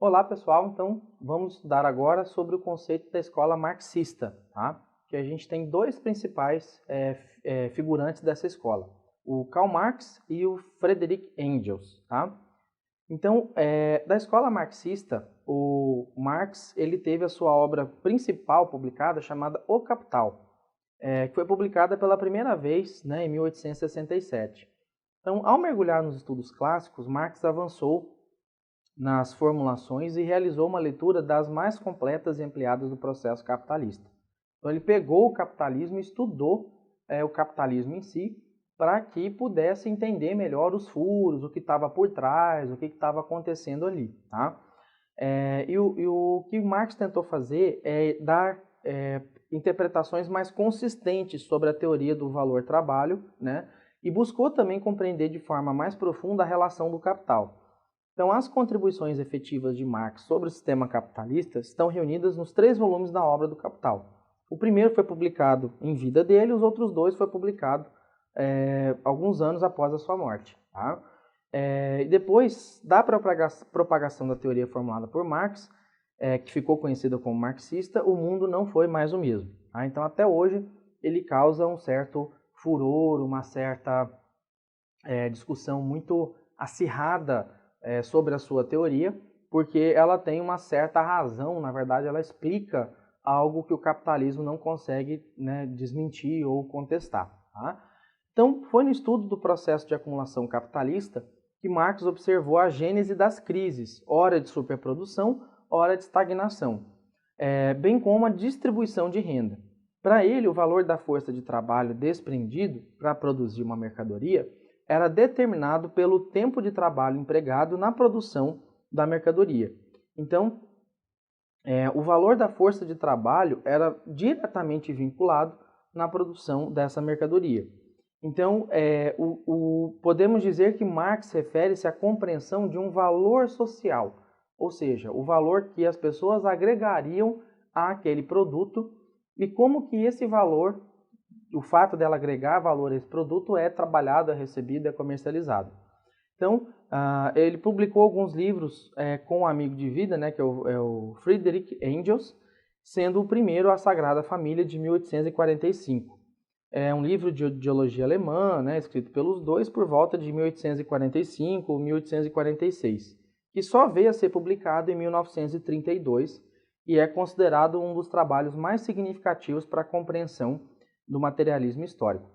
Olá pessoal, então vamos estudar agora sobre o conceito da escola marxista, tá? Que a gente tem dois principais figurantes dessa escola, o Karl Marx e o Friedrich Engels, tá? Então, da escola marxista, o Marx ele teve a sua obra principal publicada chamada O Capital, que foi publicada pela primeira vez, né, em 1867. Então, ao mergulhar nos estudos clássicos, Marx avançou nas formulações e realizou uma leitura das mais completas e ampliadas do processo capitalista. Então ele pegou o capitalismo e estudou o capitalismo em si para que pudesse entender melhor os furos, o que estava por trás, o que estava acontecendo ali. Tá? E o que Marx tentou fazer é dar interpretações mais consistentes sobre a teoria do valor-trabalho, né? E buscou também compreender de forma mais profunda a relação do capital. Então, as contribuições efetivas de Marx sobre o sistema capitalista estão reunidas nos 3 volumes da obra do Capital. O primeiro foi publicado em vida dele, os outros 2 foi publicado alguns anos após a sua morte. Tá? E depois da propagação da teoria formulada por Marx, que ficou conhecida como marxista, o mundo não foi mais o mesmo. Tá? Então, até hoje, ele causa um certo furor, uma certa discussão muito acirrada sobre a sua teoria, porque ela tem uma certa razão, na verdade ela explica algo que o capitalismo não consegue, né, desmentir ou contestar. Tá? Então, foi no estudo do processo de acumulação capitalista que Marx observou a gênese das crises, ora de superprodução, ora de estagnação, bem como a distribuição de renda. Para ele, o valor da força de trabalho desprendido para produzir uma mercadoria era determinado pelo tempo de trabalho empregado na produção da mercadoria. Então, o valor da força de trabalho era diretamente vinculado na produção dessa mercadoria. Então, podemos dizer que Marx refere-se à compreensão de um valor social, ou seja, o valor que as pessoas agregariam àquele produto e como que esse valor, o fato dela agregar valor a esse produto é trabalhado, é recebido, é comercializado. Então, ele publicou alguns livros com um amigo de vida, né, que é o Friedrich Engels, sendo o primeiro a Sagrada Família, de 1845. É um livro de ideologia alemã, né, escrito pelos dois por volta de 1845 ou 1846, que só veio a ser publicado em 1932 e é considerado um dos trabalhos mais significativos para a compreensão do materialismo histórico.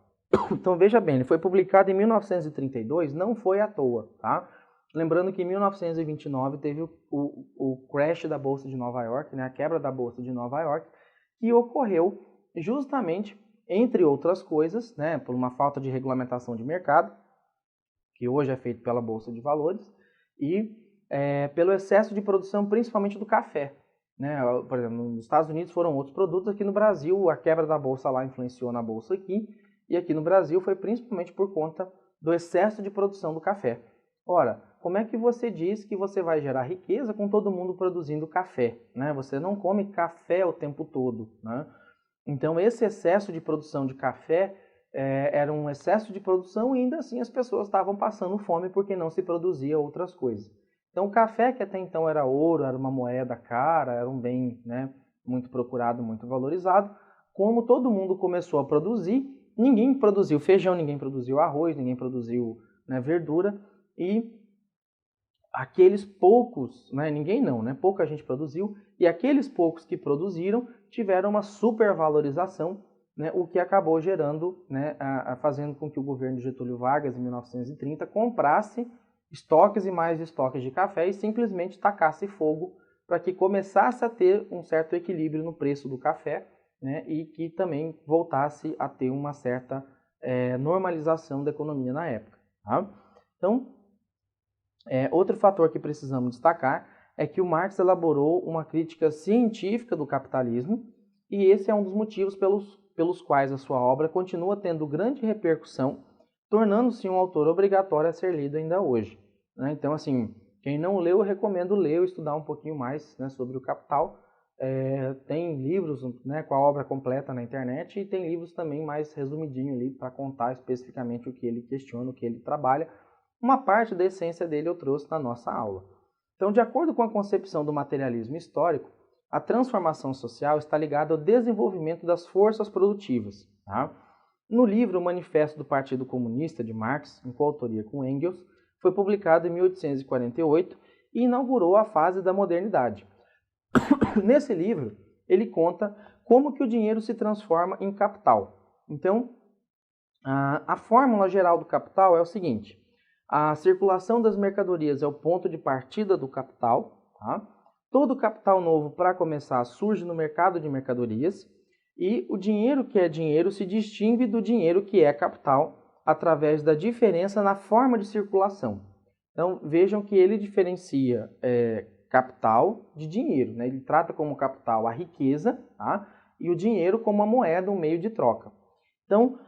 Então veja bem, ele foi publicado em 1932, não foi à toa, tá? Lembrando que em 1929 teve o crash da Bolsa de Nova York, né, a quebra da Bolsa de Nova York, que ocorreu justamente, entre outras coisas, né, por uma falta de regulamentação de mercado, que hoje é feito pela Bolsa de Valores, e pelo excesso de produção, principalmente do café. Né? Por exemplo, nos Estados Unidos foram outros produtos, aqui no Brasil a quebra da Bolsa lá influenciou na Bolsa aqui, e aqui no Brasil foi principalmente por conta do excesso de produção do café. Ora, como é que você diz que você vai gerar riqueza com todo mundo produzindo café? Né? Você não come café o tempo todo. Né? Então, esse excesso de produção de café era um excesso de produção e ainda assim as pessoas estavam passando fome porque não se produzia outras coisas. Então, o café, que até então era ouro, era uma moeda cara, era um bem, né, muito procurado, muito valorizado, como todo mundo começou a produzir, ninguém produziu feijão, ninguém produziu arroz, ninguém produziu, né, verdura, e aqueles poucos, né, ninguém não, né, pouca gente produziu, e aqueles poucos que produziram tiveram uma supervalorização, né, o que acabou gerando, né, fazendo com que o governo de Getúlio Vargas, em 1930, comprasse estoques e mais estoques de café e simplesmente tacasse fogo para que começasse a ter um certo equilíbrio no preço do café, né, e que também voltasse a ter uma certa normalização da economia na época. Tá? Então, outro fator que precisamos destacar é que o Marx elaborou uma crítica científica do capitalismo e esse é um dos motivos pelos quais a sua obra continua tendo grande repercussão, tornando-se um autor obrigatório a ser lido ainda hoje. Né? Então, assim, quem não leu, eu recomendo ler ou estudar um pouquinho mais, né, sobre o Capital. Tem livros, né, com a obra completa na internet e tem livros também mais resumidinho ali para contar especificamente o que ele questiona, o que ele trabalha. Uma parte da essência dele eu trouxe na nossa aula. Então, de acordo com a concepção do materialismo histórico, a transformação social está ligada ao desenvolvimento das forças produtivas. Tá? No livro O Manifesto do Partido Comunista, de Marx, em coautoria com Engels, foi publicado em 1848 e inaugurou a fase da modernidade. Nesse livro, ele conta como que o dinheiro se transforma em capital. Então, a fórmula geral do capital é o seguinte: a circulação das mercadorias é o ponto de partida do capital. Tá? Todo capital novo, para começar, surge no mercado de mercadorias e o dinheiro que é dinheiro se distingue do dinheiro que é capital através da diferença na forma de circulação. Então, vejam que ele diferencia capital de dinheiro. Né? Ele trata como capital a riqueza, tá? E o dinheiro como a moeda, um meio de troca. Então,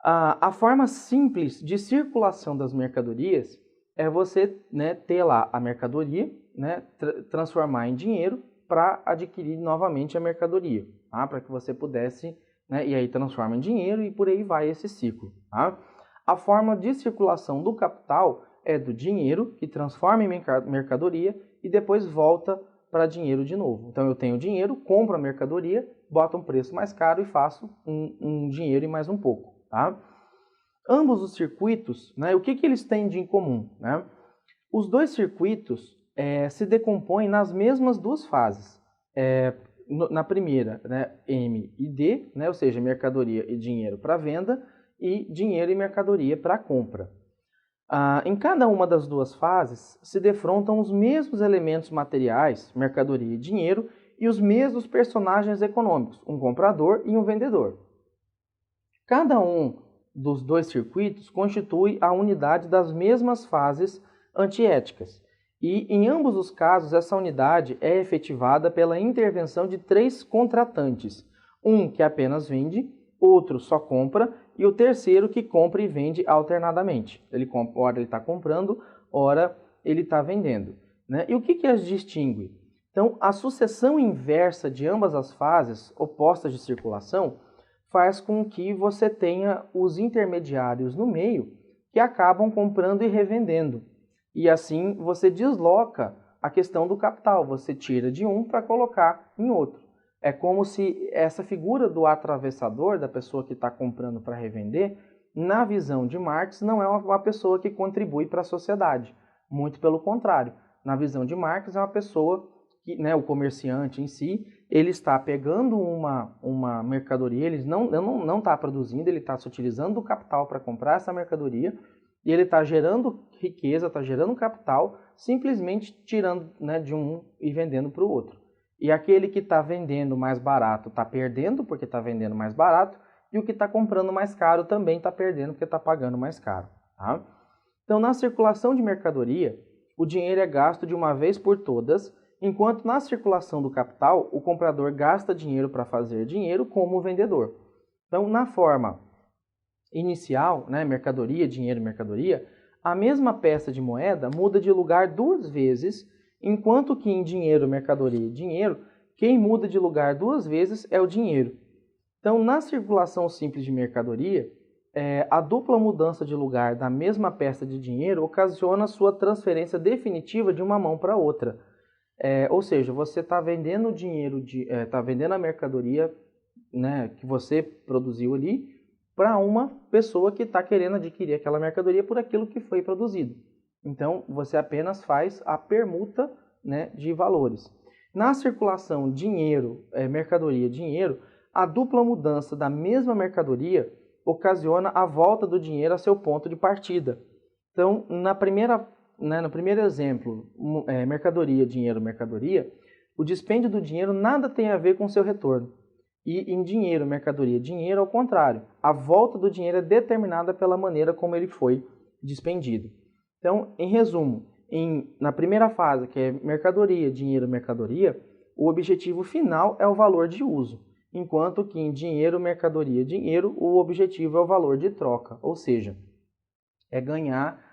a forma simples de circulação das mercadorias é você, né, ter lá a mercadoria, né, transformar em dinheiro para adquirir novamente a mercadoria, tá? Para que você pudesse, né, e aí transforma em dinheiro e por aí vai esse ciclo. Tá? A forma de circulação do capital é do dinheiro, que transforma em mercadoria e depois volta para dinheiro de novo. Então eu tenho dinheiro, compro a mercadoria, boto um preço mais caro e faço um dinheiro e mais um pouco. Tá? Ambos os circuitos, né, o que eles têm de em comum? Né? Os dois circuitos se decompõem nas mesmas duas fases. Na primeira, né, M e D, né, ou seja, mercadoria e dinheiro para venda, e dinheiro e mercadoria para compra. Em cada uma das duas fases se defrontam os mesmos elementos materiais, mercadoria e dinheiro, e os mesmos personagens econômicos, um comprador e um vendedor. Cada um dos dois circuitos constitui a unidade das mesmas fases antiéticas. E, em ambos os casos, essa unidade é efetivada pela intervenção de três contratantes. Um que apenas vende, outro só compra e o terceiro que compra e vende alternadamente. Ora ele está comprando, ora ele está vendendo. Né? E o que as distingue? Então, a sucessão inversa de ambas as fases opostas de circulação faz com que você tenha os intermediários no meio que acabam comprando e revendendo. E assim você desloca a questão do capital, você tira de um para colocar em outro. É como se essa figura do atravessador, da pessoa que está comprando para revender, na visão de Marx, não é uma pessoa que contribui para a sociedade. Muito pelo contrário. Na visão de Marx, é uma pessoa que, né, o comerciante em si, ele está pegando uma mercadoria, ele não está produzindo, ele está se utilizando do capital para comprar essa mercadoria, e ele está gerando riqueza, está gerando capital, simplesmente tirando, né, de um e vendendo para o outro. E aquele que está vendendo mais barato está perdendo porque está vendendo mais barato, e o que está comprando mais caro também está perdendo porque está pagando mais caro. Tá? Então, na circulação de mercadoria, o dinheiro é gasto de uma vez por todas, enquanto na circulação do capital, o comprador gasta dinheiro para fazer dinheiro como o vendedor. Então, na forma inicial, né, mercadoria, dinheiro, mercadoria, a mesma peça de moeda muda de lugar duas vezes, enquanto que em dinheiro, mercadoria e dinheiro, quem muda de lugar duas vezes é o dinheiro. Então, na circulação simples de mercadoria, a dupla mudança de lugar da mesma peça de dinheiro ocasiona sua transferência definitiva de uma mão para outra. Ou seja, você está vendendo dinheiro, está vendendo a mercadoria, né, que você produziu ali, para uma pessoa que está querendo adquirir aquela mercadoria por aquilo que foi produzido. Então, você apenas faz a permuta, né, de valores. Na circulação dinheiro, mercadoria, dinheiro, a dupla mudança da mesma mercadoria ocasiona a volta do dinheiro a seu ponto de partida. Então, no primeiro exemplo, mercadoria, dinheiro, mercadoria, o dispêndio do dinheiro nada tem a ver com seu retorno. E em dinheiro, mercadoria, dinheiro, ao contrário. A volta do dinheiro é determinada pela maneira como ele foi dispendido. Então, em resumo, na primeira fase, que é mercadoria, dinheiro, mercadoria, o objetivo final é o valor de uso, enquanto que em dinheiro, mercadoria, dinheiro, o objetivo é o valor de troca, ou seja, é ganhar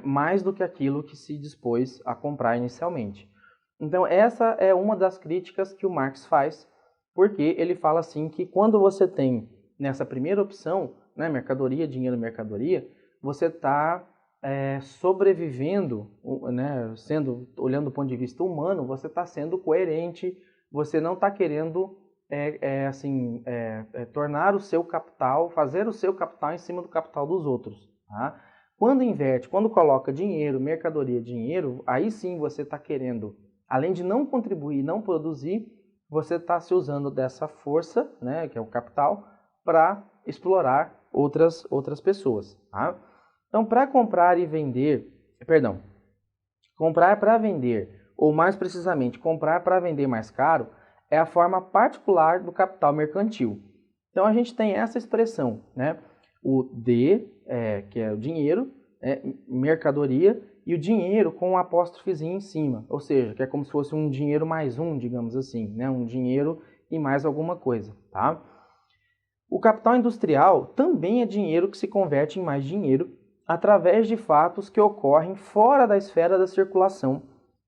mais do que aquilo que se dispôs a comprar inicialmente. Então, essa é uma das críticas que o Marx faz, porque ele fala assim que quando você tem nessa primeira opção, né, mercadoria, dinheiro, mercadoria, você está sobrevivendo, né, olhando do ponto de vista humano, você está sendo coerente, você não está querendo tornar o seu capital, fazer o seu capital em cima do capital dos outros. Tá? Quando inverte, quando coloca dinheiro, mercadoria, dinheiro, aí sim você está querendo, além de não contribuir, não produzir, você está se usando dessa força, né, que é o capital, para explorar outras pessoas. Tá? Então, para comprar para vender, ou mais precisamente, comprar para vender mais caro, é a forma particular do capital mercantil. Então, a gente tem essa expressão, né? O D, que é o dinheiro, mercadoria, e o dinheiro com um apóstrofezinho em cima, ou seja, que é como se fosse um dinheiro mais um, digamos assim, né? Um dinheiro e mais alguma coisa, tá? O capital industrial também é dinheiro que se converte em mais dinheiro através de fatos que ocorrem fora da esfera da circulação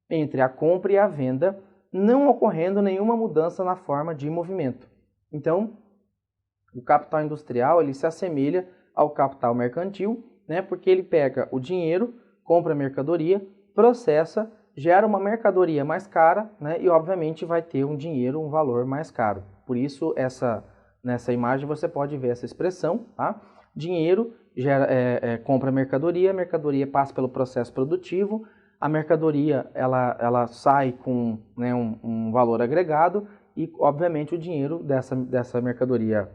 entre a compra e a venda, não ocorrendo nenhuma mudança na forma de movimento. Então, o capital industrial ele se assemelha ao capital mercantil, né, porque ele pega o dinheiro, compra a mercadoria, processa, gera uma mercadoria mais cara, né, e obviamente vai ter um dinheiro, um valor mais caro. Por isso, nessa imagem você pode ver essa expressão, tá? Dinheiro compra a mercadoria passa pelo processo produtivo, a mercadoria ela sai com, né, um valor agregado e, obviamente, o dinheiro dessa mercadoria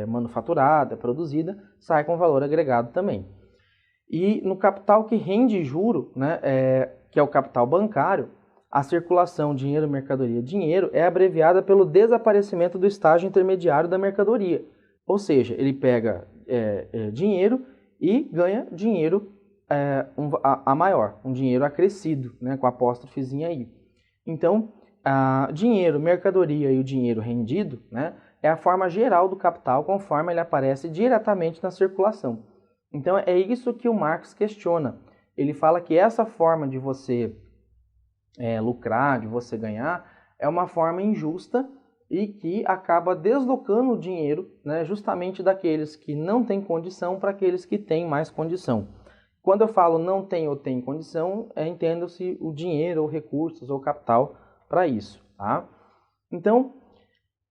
manufaturada, produzida, sai com valor agregado também. E no capital que rende juro, né, que é o capital bancário, a circulação dinheiro, mercadoria, dinheiro é abreviada pelo desaparecimento do estágio intermediário da mercadoria. Ou seja, ele pega dinheiro e ganha dinheiro a maior, um dinheiro acrescido, né, com a apóstrofezinha aí. Então, dinheiro, mercadoria e o dinheiro rendido, né, é a forma geral do capital conforme ele aparece diretamente na circulação. Então, é isso que o Marx questiona. Ele fala que essa forma de você lucrar, de você ganhar, é uma forma injusta e que acaba deslocando o dinheiro, né, justamente daqueles que não têm condição para aqueles que têm mais condição. Quando eu falo não tem ou tem condição, entenda-se o dinheiro, ou recursos, ou capital para isso. Tá? Então,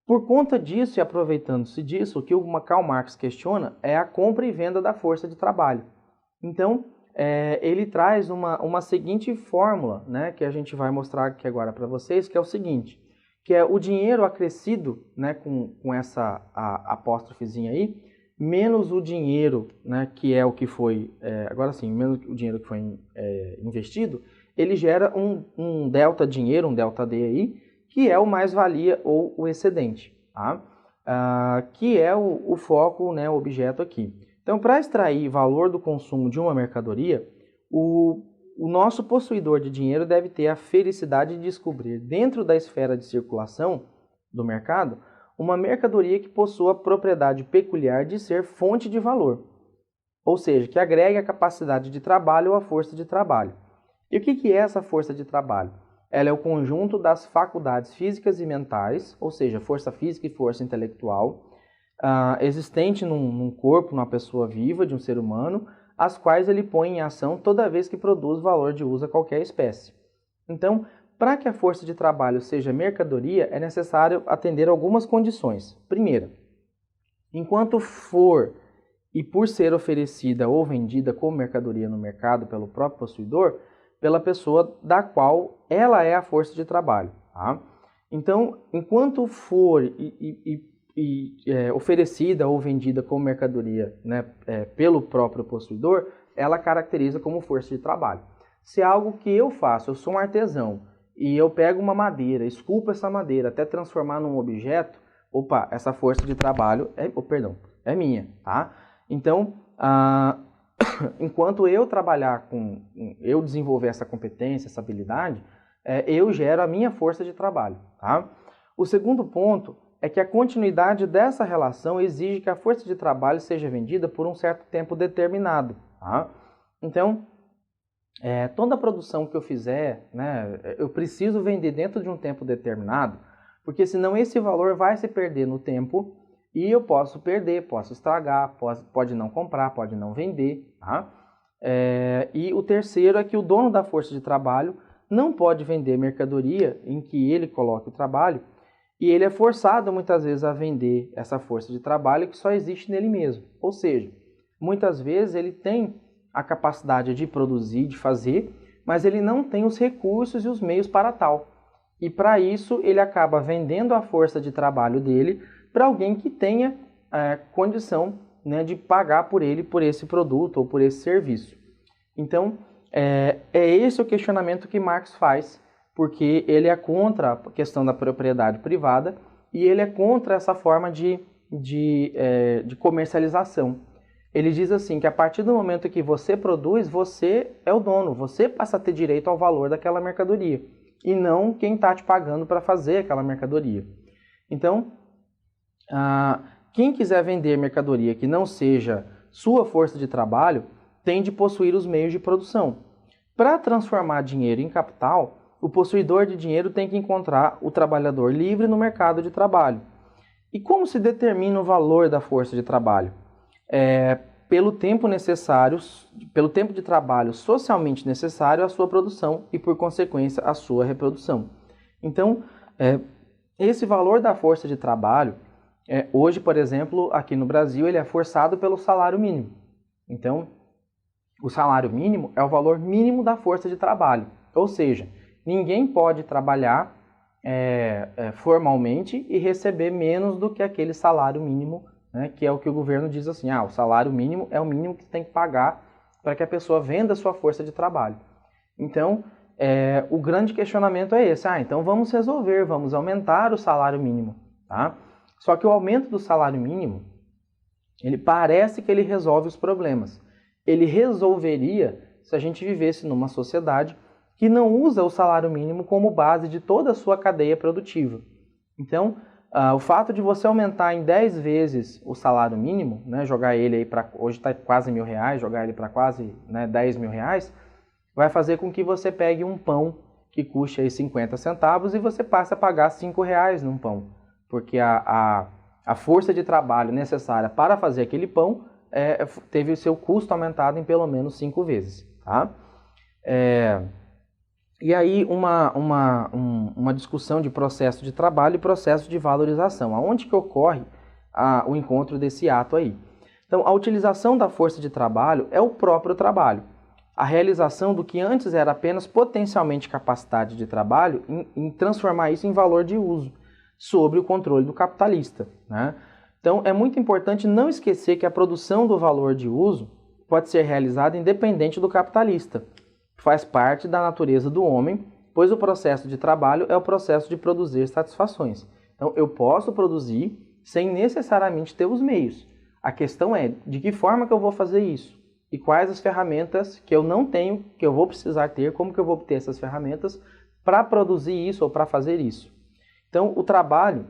por conta disso e aproveitando-se disso, o que o Karl Marx questiona é a compra e venda da força de trabalho. Então, ele traz uma seguinte fórmula, né, que a gente vai mostrar aqui agora para vocês, que é o seguinte, que é o dinheiro acrescido, né, com essa apóstrofezinha aí, menos o dinheiro, né, que é o que foi, agora sim, menos o dinheiro que foi investido, ele gera um delta dinheiro, um delta D aí, que é o mais-valia ou o excedente, tá? Que é o foco, né, o objeto aqui. Então, para extrair valor do consumo de uma mercadoria, o nosso possuidor de dinheiro deve ter a felicidade de descobrir, dentro da esfera de circulação do mercado, uma mercadoria que possua a propriedade peculiar de ser fonte de valor, ou seja, que agregue a capacidade de trabalho ou a força de trabalho. E o que é essa força de trabalho? Ela é o conjunto das faculdades físicas e mentais, ou seja, força física e força intelectual, existente num corpo, numa pessoa viva, de um ser humano, as quais ele põe em ação toda vez que produz valor de uso a qualquer espécie. Então, para que a força de trabalho seja mercadoria, é necessário atender algumas condições. Primeira, enquanto for e por ser oferecida ou vendida como mercadoria no mercado pelo próprio possuidor, pela pessoa da qual ela é a força de trabalho. Tá? Então, enquanto for oferecida ou vendida como mercadoria, né, pelo próprio possuidor, ela caracteriza como força de trabalho. Se é algo que eu faço, eu sou um artesão, e eu pego uma madeira, esculpo essa madeira até transformar num objeto, opa, essa força de trabalho é minha. Tá? Então, enquanto eu trabalhar eu desenvolver essa competência, essa habilidade, eu gero a minha força de trabalho. Tá? O segundo ponto é que a continuidade dessa relação exige que a força de trabalho seja vendida por um certo tempo determinado. Tá? Então, toda a produção que eu fizer, né, eu preciso vender dentro de um tempo determinado, porque senão esse valor vai se perder no tempo e eu posso perder, posso estragar, pode não comprar, pode não vender. Tá? E o terceiro é que o dono da força de trabalho não pode vender mercadoria em que ele coloque o trabalho e ele é forçado muitas vezes a vender essa força de trabalho que só existe nele mesmo. Ou seja, muitas vezes ele tem a capacidade de produzir, de fazer, mas ele não tem os recursos e os meios para tal. E para isso ele acaba vendendo a força de trabalho dele para alguém que tenha condição, né, de pagar por ele, por esse produto ou por esse serviço. Então, é esse o questionamento que Marx faz, porque ele é contra a questão da propriedade privada e ele é contra essa forma de comercialização. Ele diz assim, que a partir do momento que você produz, você é o dono, você passa a ter direito ao valor daquela mercadoria, e não quem está te pagando para fazer aquela mercadoria. Então, quem quiser vender mercadoria que não seja sua força de trabalho, tem de possuir os meios de produção. Para transformar dinheiro em capital, o possuidor de dinheiro tem que encontrar o trabalhador livre no mercado de trabalho. E como se determina o valor da força de trabalho? Pelo tempo de trabalho socialmente necessário à sua produção e, por consequência, à sua reprodução. Então, esse valor da força de trabalho, hoje, por exemplo, aqui no Brasil, ele é forçado pelo salário mínimo. Então, o salário mínimo é o valor mínimo da força de trabalho. Ou seja, ninguém pode trabalhar formalmente e receber menos do que aquele salário mínimo, né, que é o que o governo diz assim, o salário mínimo é o mínimo que tem que pagar para que a pessoa venda a sua força de trabalho. Então, o grande questionamento é esse, então vamos resolver, vamos aumentar o salário mínimo. Tá? Só que o aumento do salário mínimo, ele parece que ele resolve os problemas. Ele resolveria se a gente vivesse numa sociedade que não usa o salário mínimo como base de toda a sua cadeia produtiva. Então, o fato de você aumentar em 10 vezes o salário mínimo, né, jogar ele aí para, hoje está quase R$1.000, jogar ele para quase, né, R$10.000, vai fazer com que você pegue um pão que custe aí 50 centavos e você passe a pagar R$5 num pão. Porque a força de trabalho necessária para fazer aquele pão teve o seu custo aumentado em pelo menos 5 vezes. Tá? E aí uma discussão de processo de trabalho e processo de valorização. Aonde que ocorre o encontro desse ato aí? Então, a utilização da força de trabalho é o próprio trabalho. A realização do que antes era apenas potencialmente capacidade de trabalho em transformar isso em valor de uso, sob o controle do capitalista. Né? Então, é muito importante não esquecer que a produção do valor de uso pode ser realizada independente do capitalista. Faz parte da natureza do homem, pois o processo de trabalho é o processo de produzir satisfações. Então, eu posso produzir sem necessariamente ter os meios. A questão é de que forma que eu vou fazer isso e quais as ferramentas que eu não tenho, que eu vou precisar ter, como que eu vou obter essas ferramentas para produzir isso ou para fazer isso. Então, o trabalho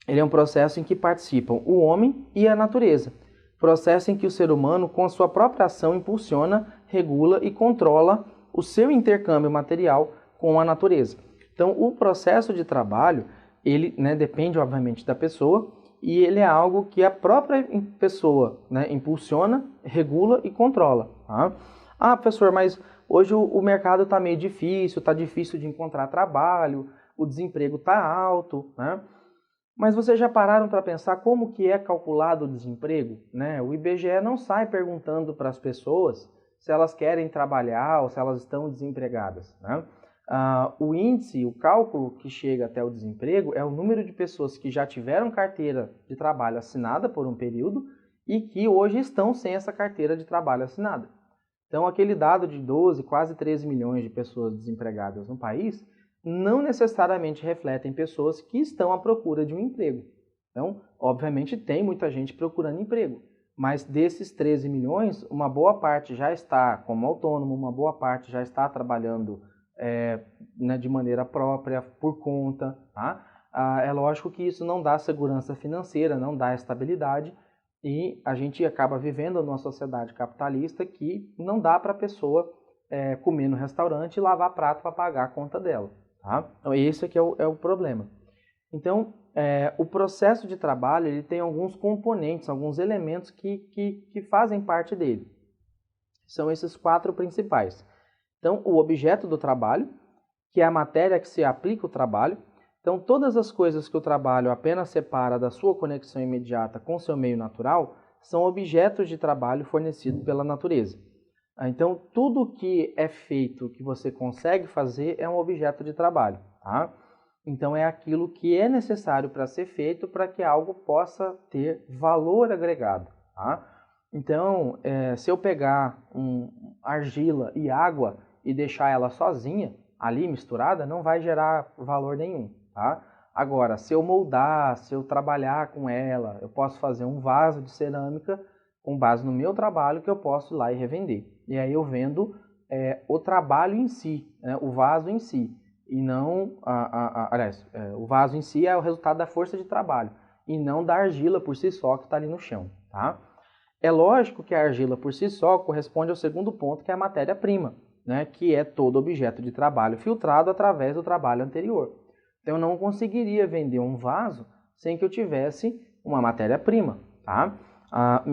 ele é um processo em que participam o homem e a natureza. Processo em que o ser humano, com a sua própria ação, impulsiona, regula e controla o seu intercâmbio material com a natureza. Então, o processo de trabalho, ele depende, obviamente, da pessoa e ele é algo que a própria pessoa impulsiona, regula e controla. Tá? Professor, mas hoje o mercado está meio difícil, está difícil de encontrar trabalho, o desemprego está alto, né? Mas vocês já pararam para pensar como que é calculado o desemprego? Né? O IBGE não sai perguntando para as pessoas se elas querem trabalhar ou se elas estão desempregadas. Né? O índice, o cálculo que chega até o desemprego é o número de pessoas que já tiveram carteira de trabalho assinada por um período e que hoje estão sem essa carteira de trabalho assinada. Então, aquele dado de 12, quase 13 milhões de pessoas desempregadas no país não necessariamente refletem pessoas que estão à procura de um emprego. Então, obviamente, tem muita gente procurando emprego, mas desses 13 milhões, uma boa parte já está como autônomo, uma boa parte já está trabalhando de maneira própria, por conta. Tá? É lógico que isso não dá segurança financeira, não dá estabilidade, e a gente acaba vivendo numa sociedade capitalista que não dá para a pessoa comer no restaurante e lavar prato para pagar a conta dela. Tá? Então, esse aqui é o problema. Então, o processo de trabalho ele tem alguns componentes, alguns elementos que fazem parte dele. São esses 4 principais. Então, o objeto do trabalho, que é a matéria que se aplica o trabalho. Então, todas as coisas que o trabalho apenas separa da sua conexão imediata com seu meio natural são objetos de trabalho fornecidos pela natureza. Então, tudo que é feito, que você consegue fazer, é um objeto de trabalho. Tá? Então, é aquilo que é necessário para ser feito para que algo possa ter valor agregado. Tá? Então, se eu pegar argila e água e deixar ela sozinha, ali misturada, não vai gerar valor nenhum. Tá? Agora, se eu moldar, se eu trabalhar com ela, eu posso fazer um vaso de cerâmica com base no meu trabalho que eu posso ir lá e revender. E aí eu vendo o trabalho em si, né, o vaso em si. E não, aliás, o vaso em si é o resultado da força de trabalho e não da argila por si só que está ali no chão. Tá? É lógico que a argila por si só corresponde ao segundo ponto, que é a matéria-prima, né, que é todo objeto de trabalho filtrado através do trabalho anterior. Então eu não conseguiria vender um vaso sem que eu tivesse uma matéria-prima. Tá?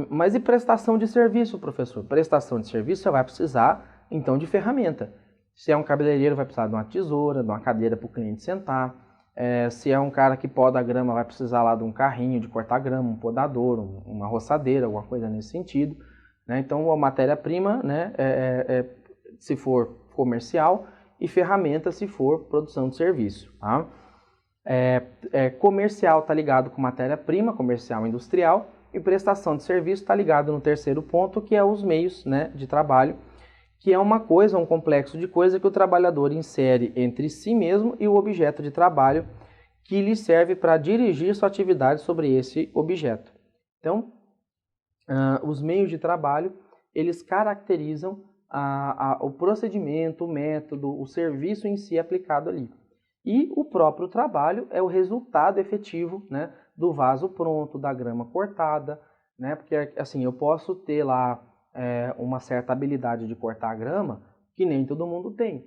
Mas e prestação de serviço, professor? Prestação de serviço você vai precisar, então, de ferramenta. Se é um cabeleireiro, vai precisar de uma tesoura, de uma cadeira para o cliente sentar. Se é um cara que poda a grama, vai precisar lá de um carrinho de cortar grama, um podador, uma roçadeira, alguma coisa nesse sentido. Né? Então, a matéria-prima, né, se for comercial, e ferramenta se for produção de serviço. Tá? Comercial está ligado com matéria-prima, comercial industrial, e prestação de serviço está ligado no terceiro ponto, que é os meios, né, de trabalho, que é uma coisa, um complexo de coisa que o trabalhador insere entre si mesmo e o objeto de trabalho que lhe serve para dirigir sua atividade sobre esse objeto. Então, os meios de trabalho, eles caracterizam o procedimento, o método, o serviço em si aplicado ali. E o próprio trabalho é o resultado efetivo, né, do vaso pronto, da grama cortada, né, porque assim, eu posso ter lá uma certa habilidade de cortar a grama que nem todo mundo tem.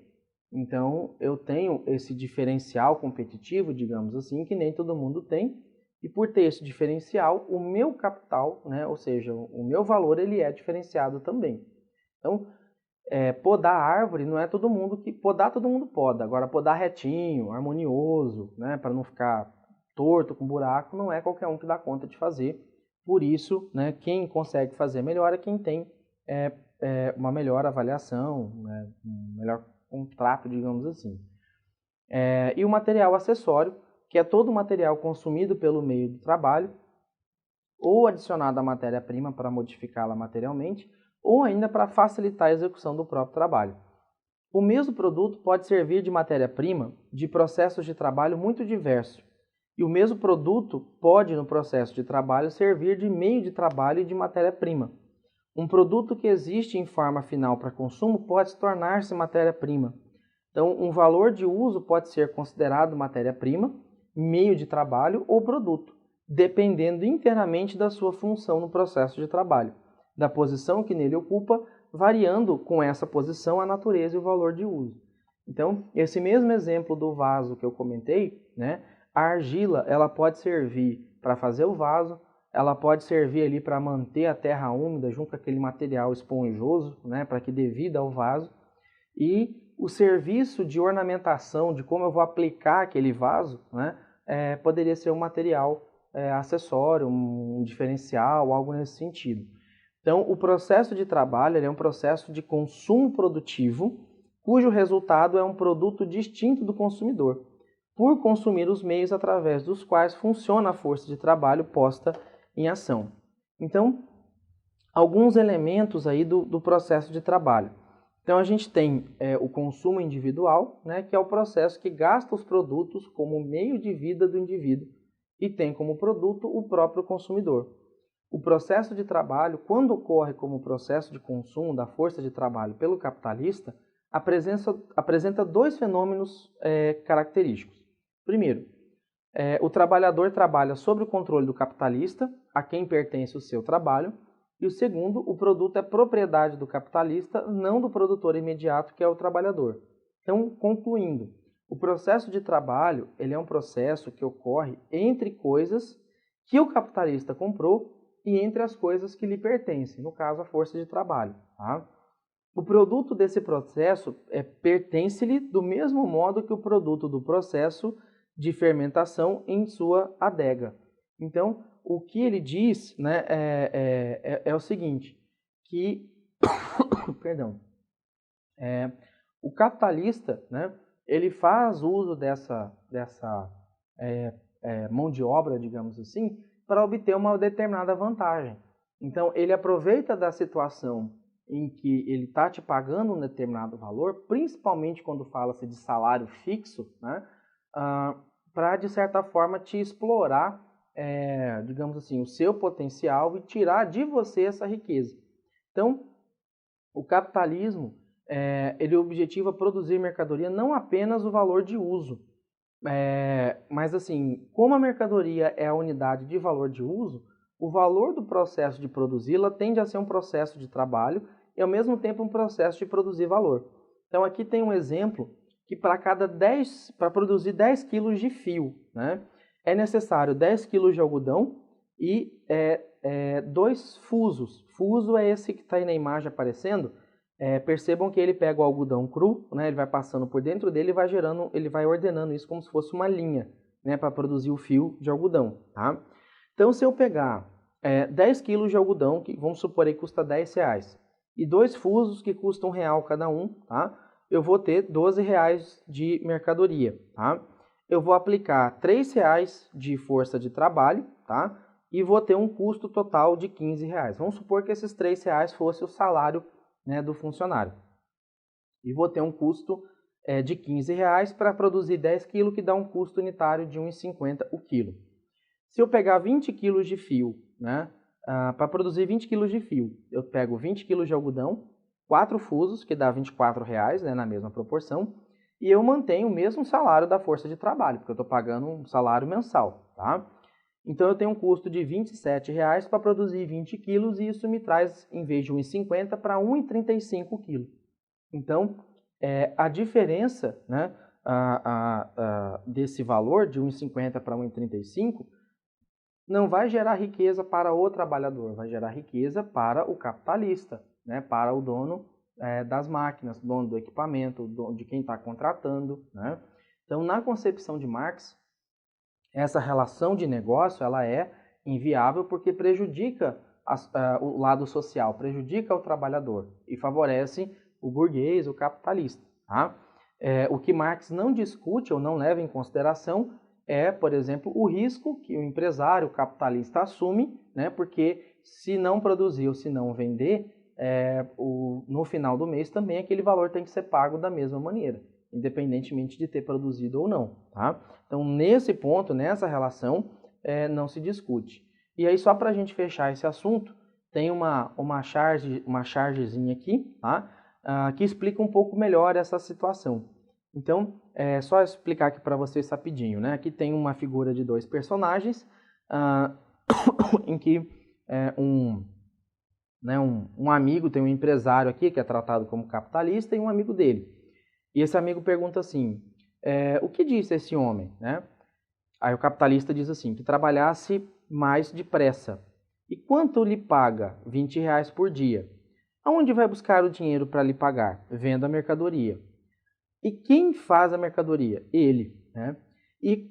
Então, eu tenho esse diferencial competitivo, digamos assim, que nem todo mundo tem, e por ter esse diferencial, o meu capital, né, ou seja, o meu valor, ele é diferenciado também. Então, podar a árvore não é todo mundo que... Podar todo mundo poda, agora podar retinho, harmonioso, né, para não ficar torto, com buraco, não é qualquer um que dá conta de fazer. Por isso, né, quem consegue fazer melhor é quem tem uma melhor avaliação, né, um melhor contrato, digamos assim. E o material acessório, que é todo o material consumido pelo meio do trabalho, ou adicionado à matéria-prima para modificá-la materialmente, ou ainda para facilitar a execução do próprio trabalho. O mesmo produto pode servir de matéria-prima de processos de trabalho muito diversos, e o mesmo produto pode, no processo de trabalho, servir de meio de trabalho e de matéria-prima. Um produto que existe em forma final para consumo pode tornar-se matéria-prima. Então, um valor de uso pode ser considerado matéria-prima, meio de trabalho ou produto, dependendo inteiramente da sua função no processo de trabalho, da posição que nele ocupa, variando com essa posição a natureza e o valor de uso. Então, esse mesmo exemplo do vaso que eu comentei, né, a argila ela pode servir para fazer o vaso, ela pode servir ali para manter a terra úmida junto com aquele material esponjoso, né, para que dê vida ao vaso. E o serviço de ornamentação, de como eu vou aplicar aquele vaso, né, poderia ser um material acessório, um diferencial, algo nesse sentido. Então, o processo de trabalho é um processo de consumo produtivo, cujo resultado é um produto distinto do consumidor, por consumir os meios através dos quais funciona a força de trabalho posta em ação. Então, alguns elementos aí do processo de trabalho. Então, a gente tem o consumo individual, né, que é o processo que gasta os produtos como meio de vida do indivíduo e tem como produto o próprio consumidor. O processo de trabalho, quando ocorre como processo de consumo da força de trabalho pelo capitalista, apresenta dois fenômenos característicos. Primeiro, o trabalhador trabalha sob o controle do capitalista, a quem pertence o seu trabalho, e o segundo, o produto é propriedade do capitalista, não do produtor imediato, que é o trabalhador. Então, concluindo, o processo de trabalho ele é um processo que ocorre entre coisas que o capitalista comprou e entre as coisas que lhe pertencem, no caso, a força de trabalho. Tá? o produto desse processo pertence-lhe do mesmo modo que o produto do processo de fermentação em sua adega. Então, o que ele diz, né, é o seguinte, que perdão, o capitalista, né, ele faz uso dessa mão de obra, digamos assim, para obter uma determinada vantagem. Então, ele aproveita da situação em que ele está te pagando um determinado valor, principalmente quando fala-se de salário fixo, né, para, de certa forma, te explorar, digamos assim, o seu potencial e tirar de você essa riqueza. Então, o capitalismo, ele objetiva produzir mercadoria não apenas o valor de uso, mas assim, como a mercadoria é a unidade de valor de uso, o valor do processo de produzi-la tende a ser um processo de trabalho e ao mesmo tempo um processo de produzir valor. Então aqui tem um exemplo que para produzir 10 kg de fio, né, é necessário 10 kg de algodão e 2 fusos. Fuso é esse que está aí na imagem aparecendo. Percebam que ele pega o algodão cru, né, ele vai passando por dentro dele e ele vai ordenando isso como se fosse uma linha, né, para produzir o fio de algodão. Tá? Então, se eu pegar 10 kg de algodão, que vamos supor aí custa R$10, e 2 fusos que custam R$1 cada um, tá? Eu vou ter R$12 de mercadoria. Tá? Eu vou aplicar R$3 de força de trabalho, tá? E vou ter um custo total de R$15. Vamos supor que esses R$3 fosse o salário, né, do funcionário. E vou ter um custo de R$15 para produzir 10 kg, que dá um custo unitário de R$1,50 o quilo. Se eu pegar 20 kg de fio, né, para produzir 20 kg de fio, eu pego 20 kg de algodão, 4 fusos, que dá R$24, né, na mesma proporção, e eu mantenho o mesmo salário da força de trabalho, porque eu estou pagando um salário mensal. Tá? Então, eu tenho um custo de R$27 para produzir 20 quilos e isso me traz, em vez de R$1,50, para R$1,35 o quilo. Então, a diferença, né, desse valor de R$1,50 para R$1,35 não vai gerar riqueza para o trabalhador, vai gerar riqueza para o capitalista, né, para o dono das máquinas, dono do equipamento, dono de quem está contratando. Né? Então, na concepção de Marx, essa relação de negócio ela é inviável porque prejudica o lado social, prejudica o trabalhador e favorece o burguês, o capitalista. Tá? O que Marx não discute ou não leva em consideração é, por exemplo, o risco que o empresário, o capitalista assume, né? Porque se não produzir ou se não vender, no final do mês também aquele valor tem que ser pago da mesma maneira, independentemente de ter produzido ou não. Tá? Então, nesse ponto, nessa relação, não se discute. E aí, só para a gente fechar esse assunto, tem uma chargezinha aqui, tá? Que explica um pouco melhor essa situação. Então, só explicar aqui para vocês rapidinho. Né? Aqui tem uma figura de 2 personagens, em que um amigo, tem um empresário aqui que é tratado como capitalista e um amigo dele. E esse amigo pergunta assim, o que disse esse homem? Né? Aí o capitalista diz assim, que trabalhasse mais depressa. E quanto lhe paga? R$20 por dia. Aonde vai buscar o dinheiro para lhe pagar? Vendo a mercadoria. E quem faz a mercadoria? Ele. Né? E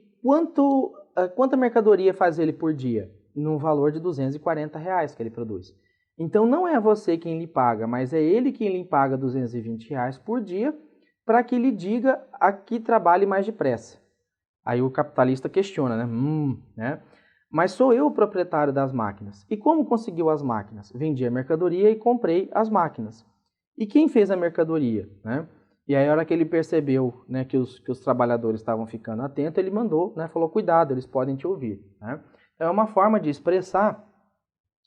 quanta mercadoria faz ele por dia? No valor de R$240 que ele produz. Então não é você quem lhe paga, mas é ele quem lhe paga R$220 por dia, para que lhe diga a que trabalhe mais depressa. Aí o capitalista questiona, né? Mas sou eu o proprietário das máquinas. E como conseguiu as máquinas? Vendi a mercadoria e comprei as máquinas. E quem fez a mercadoria? Né? E aí, a hora que ele percebeu, né, que os trabalhadores estavam ficando atentos, ele mandou, né, falou, cuidado, eles podem te ouvir. Né? Então, é uma forma de expressar,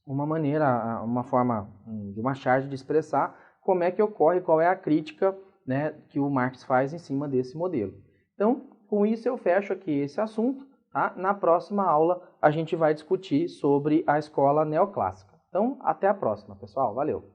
uma forma de uma charge de expressar como é que ocorre, qual é a crítica, né, que o Marx faz em cima desse modelo. Então, com isso eu fecho aqui esse assunto. Tá? Na próxima aula a gente vai discutir sobre a escola neoclássica. Então, até a próxima, pessoal. Valeu!